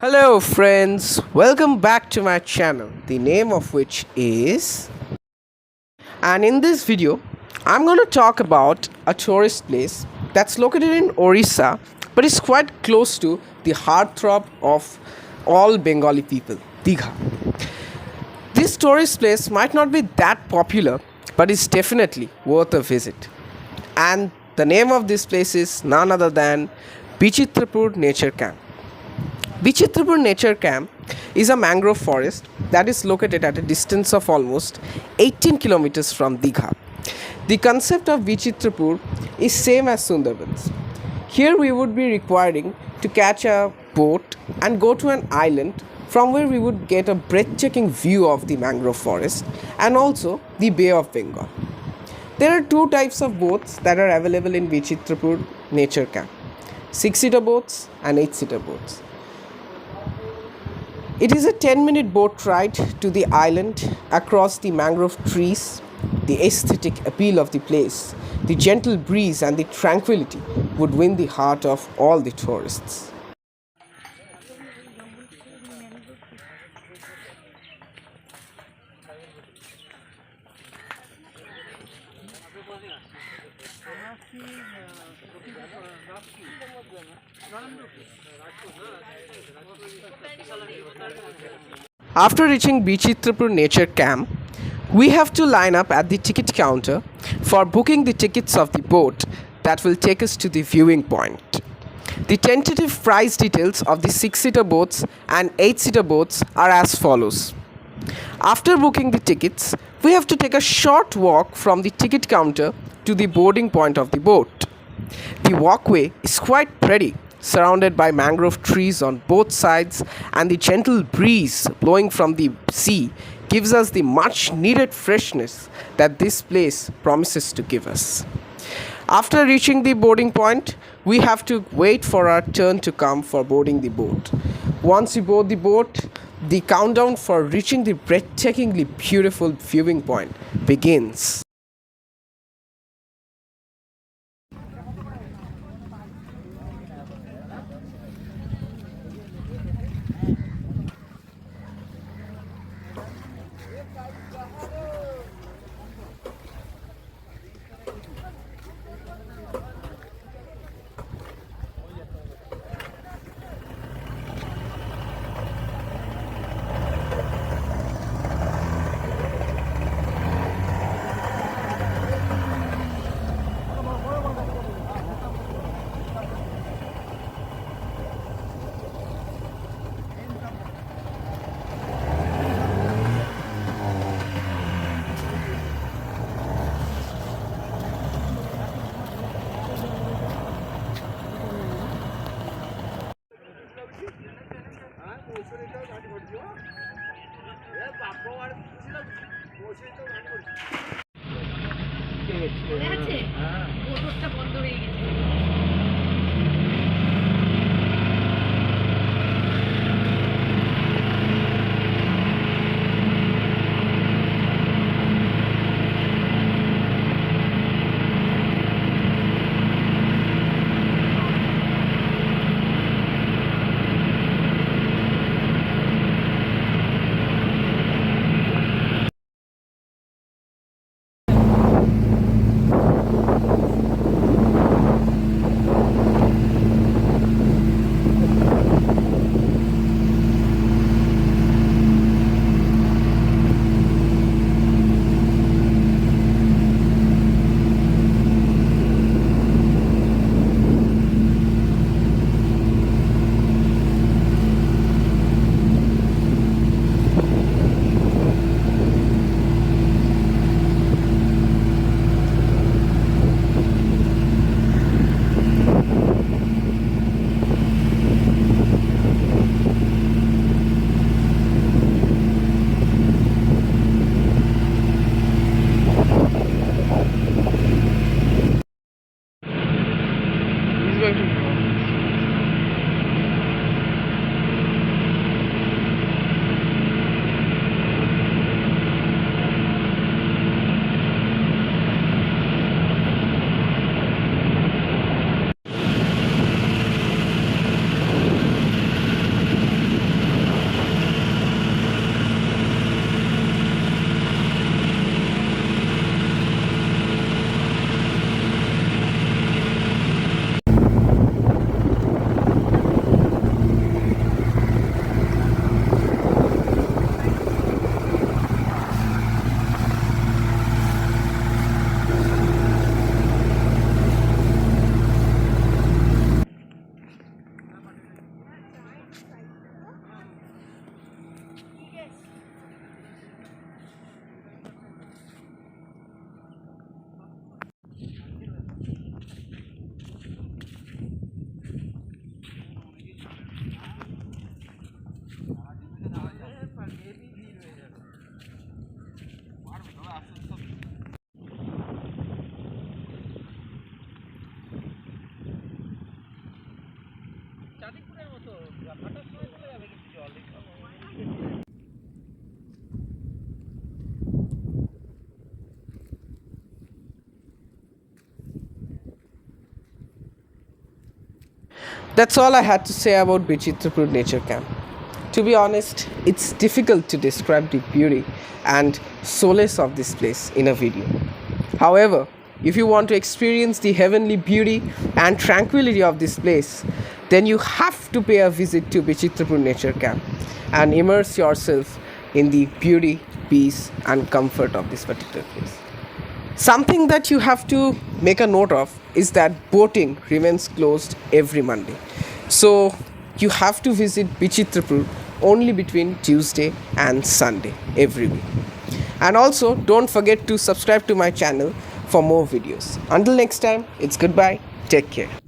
Hello, friends. Welcome back to my channel, the name of which is. And in this video, I'm going to talk about a tourist place that's located in Odisha but is quite close to the heartthrob of all Bengali people, Digha. This tourist place might not be that popular but is definitely worth a visit. And the name of this place is none other than Bichitrapur Nature Camp. Bichitrapur Nature Camp is a mangrove forest that is located at a distance of almost 18 kilometers from Digha. The concept of Bichitrapur is same as Sundarbans. Here we would be requiring to catch a boat and go to an island from where we would get a breathtaking view of the mangrove forest and also the Bay of Bengal. There are two types of boats that are available in Bichitrapur Nature Camp: 6-seater boats and 8-seater boats. It is a 10-minute boat ride to the island across the mangrove trees. The aesthetic appeal of the place, the gentle breeze and the tranquility would win the heart of all the tourists. After reaching Bichitrapur Nature Camp, we have to line up at the ticket counter for booking the tickets of the boat that will take us to the viewing point. The tentative price details of the 6-seater boats and 8-seater boats are as follows. After booking the tickets, we have to take a short walk from the ticket counter to the boarding point of the boat. The walkway is quite pretty, surrounded by mangrove trees on both sides, and the gentle breeze blowing from the sea gives us the much needed freshness that this place promises to give us. After reaching the boarding point, we have to wait for our turn to come for boarding the boat. Once we board the boat, the countdown for reaching the breathtakingly beautiful viewing point begins. That's all I had to say about Bichitrapur Nature Camp. To be honest, it's difficult to describe the beauty and solace of this place in a video. However, if you want to experience the heavenly beauty and tranquility of this place, then you have to pay a visit to Bichitrapur Nature Camp and immerse yourself in the beauty, peace, and comfort of this particular place. Something that you have to make a note of is that boating remains closed every Monday. So you have to visit Bichitrapur only between Tuesday and Sunday every week. And also don't forget to subscribe to my channel for more videos. Until next time, it's goodbye. Take care.